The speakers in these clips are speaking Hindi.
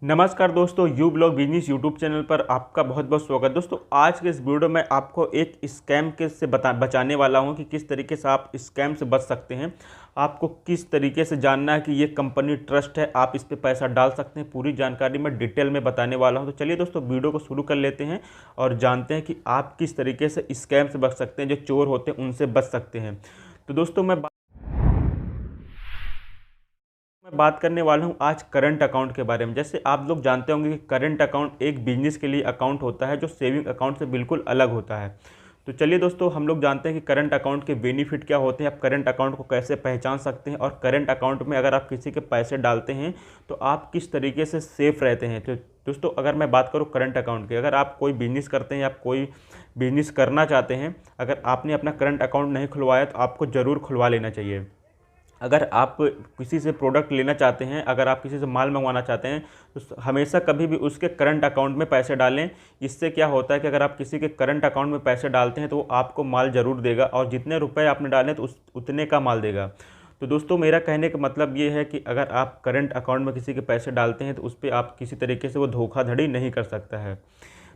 नमस्कार दोस्तों, you blog business YouTube channel पर आपका बहुत बहुत स्वागत। दोस्तों, आज के इस वीडियो में आपको एक स्कैम के से बचाने वाला हूं कि किस तरीके से आप स्कैम से बच सकते हैं। आपको किस तरीके से जानना है कि ये कंपनी ट्रस्ट है, आप इस पे पैसा डाल सकते हैं, पूरी जानकारी मैं डिटेल में बताने वाला हूं। तो चलिए दोस्तों, वीडियो को शुरू कर लेते हैं और जानते हैं कि आप किस तरीके से स्कैम से बच सकते हैं, जो चोर होते हैं उनसे बच सकते हैं। तो दोस्तों, मैं बात करने वाला हूं आज करंट अकाउंट के बारे में। जैसे आप लोग जानते होंगे कि करंट अकाउंट एक बिजनेस के लिए अकाउंट होता है जो सेविंग अकाउंट से बिल्कुल अलग होता है। तो चलिए दोस्तों, हम लोग जानते हैं कि करंट अकाउंट के बेनिफिट क्या होते हैं, आप करंट अकाउंट को कैसे पहचान सकते हैं और करंट अकाउंट में अगर आप किसी के पैसे डालते हैं तो आप किस तरीके से सेफ रहते हैं। तो दोस्तों, अगर मैं बात करूँ करंट अकाउंट की, अगर आप कोई बिजनेस करते हैं या आप कोई बिजनेस करना चाहते हैं, अगर आपने अपना करंट अकाउंट नहीं खुलवाया तो आपको ज़रूर खुलवा लेना चाहिए। अगर आप किसी से प्रोडक्ट लेना चाहते हैं, अगर आप किसी से माल मंगवाना चाहते हैं, तो हमेशा कभी भी उसके करंट अकाउंट में पैसे डालें। इससे क्या होता है कि अगर आप किसी के करंट अकाउंट में पैसे डालते हैं तो वो आपको माल ज़रूर देगा और जितने रुपए आपने डालें तो उतने का माल देगा। तो दोस्तों, मेरा कहने का मतलब ये है कि अगर आप करंट अकाउंट में किसी के पैसे डालते हैं तो उस पर आप किसी तरीके से वो धोखाधड़ी नहीं कर सकता है।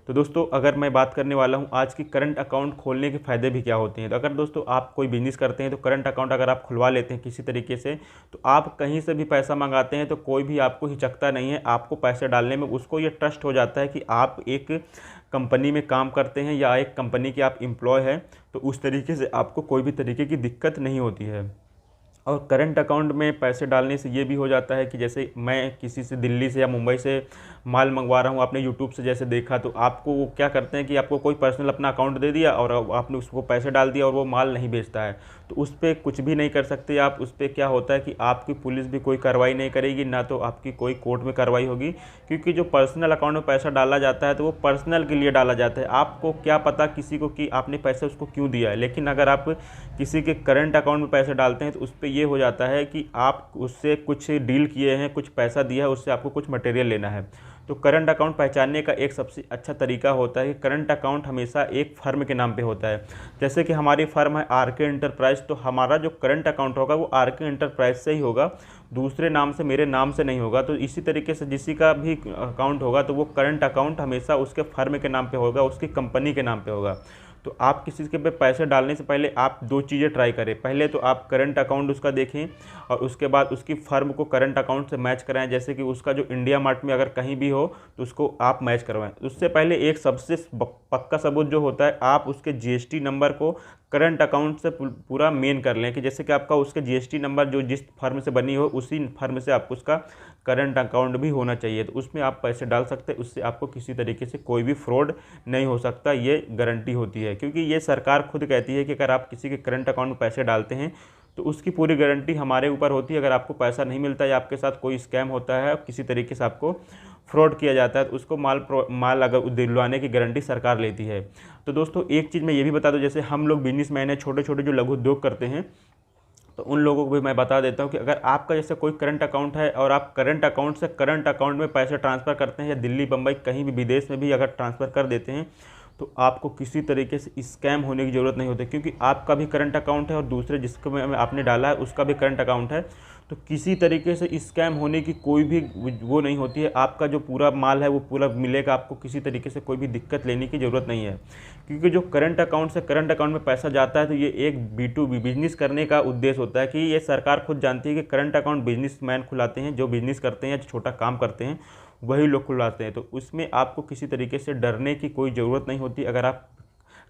तो दोस्तों, अगर मैं बात करने वाला हूं आज की करंट अकाउंट खोलने के फ़ायदे भी क्या होते हैं। तो अगर दोस्तों आप कोई बिज़नेस करते हैं तो करंट अकाउंट अगर आप खुलवा लेते हैं किसी तरीके से, तो आप कहीं से भी पैसा मंगाते हैं तो कोई भी आपको हिचकता नहीं है आपको पैसे डालने में। उसको ये ट्रस्ट हो जाता है कि आप एक कंपनी में काम करते हैं या एक कंपनी के आप एम्प्लॉय हैं, तो उस तरीके से आपको कोई भी तरीके की दिक्कत नहीं होती है। और करंट अकाउंट में पैसे डालने से ये भी हो जाता है कि जैसे मैं किसी से दिल्ली से या मुंबई से माल मंगवा रहा हूँ, आपने यूट्यूब से जैसे देखा, तो आपको वो क्या करते हैं कि आपको कोई पर्सनल अपना अकाउंट दे दिया और आपने उसको पैसे डाल दिया और वो माल नहीं बेचता है, तो उस पर कुछ भी नहीं कर सकते आप। उस पर क्या होता है कि आपकी पुलिस भी कोई कार्रवाई नहीं करेगी, ना तो आपकी कोई कोर्ट में कार्रवाई होगी, क्योंकि जो पर्सनल अकाउंट में पैसा डाला जाता है तो वो पर्सनल के लिए डाला जाता है। आपको क्या पता किसी को कि आपने पैसे उसको क्यों दिया है। लेकिन अगर आप किसी के करंट अकाउंट में पैसे डालते हैं तो उस पर ये हो जाता है कि आप उससे कुछ डील किए हैं, कुछ पैसा दिया है, उससे आपको कुछ मटेरियल लेना है। तो करंट अकाउंट पहचानने का एक सबसे अच्छा तरीका होता है कि करंट अकाउंट हमेशा एक फर्म के नाम पे होता है। जैसे कि हमारी फर्म है आरके एंटरप्राइज, तो हमारा जो करंट अकाउंट होगा वो आरके एंटरप्राइज से ही होगा, दूसरे नाम से, मेरे नाम से नहीं होगा। तो इसी तरीके से किसी का भी अकाउंट होगा तो वो करंट अकाउंट हमेशा उसके फर्म के नाम पे होगा, उसकी कंपनी के नाम पे होगा। तो आप किसी के पे पैसे डालने से पहले आप दो चीज़ें ट्राई करें। पहले तो आप करंट अकाउंट उसका देखें और उसके बाद उसकी फर्म को करंट अकाउंट से मैच कराएं। जैसे कि उसका जो इंडिया मार्ट में अगर कहीं भी हो तो उसको आप मैच करवाएं। उससे पहले एक सबसे पक्का सबूत जो होता है, आप उसके जीएसटी नंबर को करंट अकाउंट से पूरा मेन कर लें कि जैसे कि आपका उसके जीएसटी नंबर जो जिस फर्म से बनी हो उसी फर्म से आपको उसका करंट अकाउंट भी होना चाहिए। तो उसमें आप पैसे डाल सकते हैं, उससे आपको किसी तरीके से कोई भी फ्रॉड नहीं हो सकता, ये गारंटी होती है। क्योंकि ये सरकार खुद कहती है कि अगर आप किसी के करंट अकाउंट में पैसे डालते हैं तो उसकी पूरी गारंटी हमारे ऊपर होती है। अगर आपको पैसा नहीं मिलता या आपके साथ कोई स्कैम होता है, किसी तरीके से आपको फ्रॉड किया जाता है, तो उसको माल अगर दिलवाने की गारंटी सरकार लेती है। तो दोस्तों, एक चीज़ मैं ये भी बता दूं, जैसे हम लोग बिजनेसमैन हैं, छोटे छोटे जो लघु उद्योग करते हैं, तो उन लोगों को भी मैं बता देता हूँ कि अगर आपका जैसे कोई करंट अकाउंट है और आप करंट अकाउंट से करंट अकाउंट में पैसे ट्रांसफ़र करते हैं या दिल्ली बम्बई कहीं भी विदेश में भी अगर ट्रांसफ़र कर देते हैं, तो आपको किसी तरीके से स्कैम होने की ज़रूरत नहीं होती, क्योंकि आपका भी करंट अकाउंट है और दूसरे जिसको में आपने डाला है उसका भी करंट अकाउंट है। तो किसी तरीके से स्कैम होने की कोई भी वो नहीं होती है। आपका जो पूरा माल है वो पूरा मिलेगा, आपको किसी तरीके से कोई भी दिक्कत लेने की ज़रूरत नहीं है। क्योंकि जो करंट अकाउंट से करंट अकाउंट में पैसा जाता है तो ये एक B2B बिजनेस करने का उद्देश्य होता है कि ये सरकार खुद जानती है कि करंट अकाउंट बिजनेसमैन खुलाते हैं, जो बिजनेस करते हैं या छोटा काम करते हैं वही लोग खुलवाते हैं। तो उसमें आपको किसी तरीके से डरने की कोई ज़रूरत नहीं होती। अगर आप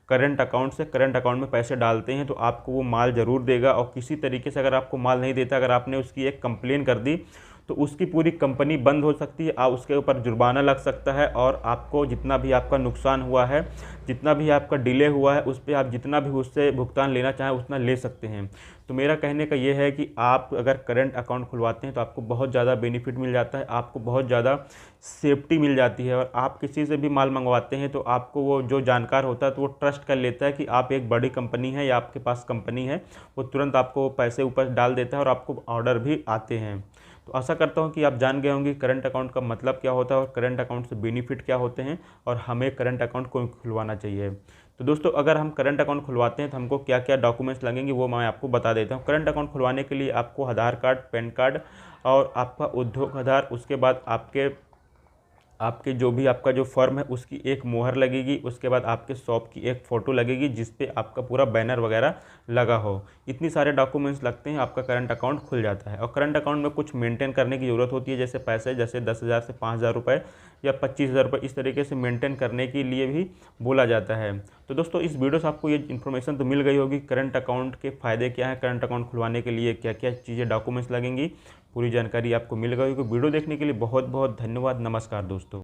करंट अकाउंट से करंट अकाउंट में पैसे डालते हैं तो आपको वो माल ज़रूर देगा, और किसी तरीके से अगर आपको माल नहीं देता, अगर आपने उसकी एक कंप्लेन कर दी तो उसकी पूरी कंपनी बंद हो सकती है, आप उसके ऊपर जुर्माना लग सकता है और आपको जितना भी आपका नुकसान हुआ है, जितना भी आपका डिले हुआ है, उस पर आप जितना भी उससे भुगतान लेना चाहें उतना ले सकते हैं। तो मेरा कहने का ये है कि आप अगर करंट अकाउंट खुलवाते हैं तो आपको बहुत ज़्यादा बेनिफिट मिल जाता है, आपको बहुत ज़्यादा सेफ्टी मिल जाती है। और आप किसी से भी माल मंगवाते हैं तो आपको वो जो जानकार होता है तो वो ट्रस्ट कर लेता है कि आप एक बड़ी कंपनी है या आपके पास कंपनी है, वो तुरंत आपको पैसे ऊपर डाल देता है और आपको ऑर्डर भी आते हैं। तो आशा करता हूँ कि आप जान गए होंगे करंट अकाउंट का मतलब क्या होता है और करंट अकाउंट से बेनिफिट क्या होते हैं और हमें करंट अकाउंट को खुलवाना चाहिए। तो दोस्तों, अगर हम करंट अकाउंट खुलवाते हैं तो हमको क्या क्या डॉक्यूमेंट्स लगेंगे वो मैं आपको बता देता हूँ। करंट अकाउंट खुलवाने के लिए आपको आधार कार्ड, पैन कार्ड और आपका उद्योग आधार, उसके बाद आपके आपके जो भी आपका जो फर्म है उसकी एक मोहर लगेगी, उसके बाद आपके शॉप की एक फ़ोटो लगेगी जिस पे आपका पूरा बैनर वगैरह लगा हो। इतनी सारे डॉक्यूमेंट्स लगते हैं, आपका करंट अकाउंट खुल जाता है। और करंट अकाउंट में कुछ मेंटेन करने की ज़रूरत होती है, जैसे पैसे जैसे 10,000 से 5,000 रुपये या 25,000 रुपये, इस तरीके से मेंटेन करने के लिए भी बोला जाता है। तो दोस्तों इस वीडियो से आपको ये इन्फॉर्मेशन तो मिल गई होगी, करंट अकाउंट के फ़ायदे क्या हैं, करंट अकाउंट खुलवाने के लिए क्या क्या चीज़ें डॉक्यूमेंट्स लगेंगी, पूरी जानकारी आपको मिल गई होगी। वीडियो देखने के लिए बहुत बहुत धन्यवाद। नमस्कार दोस्तों।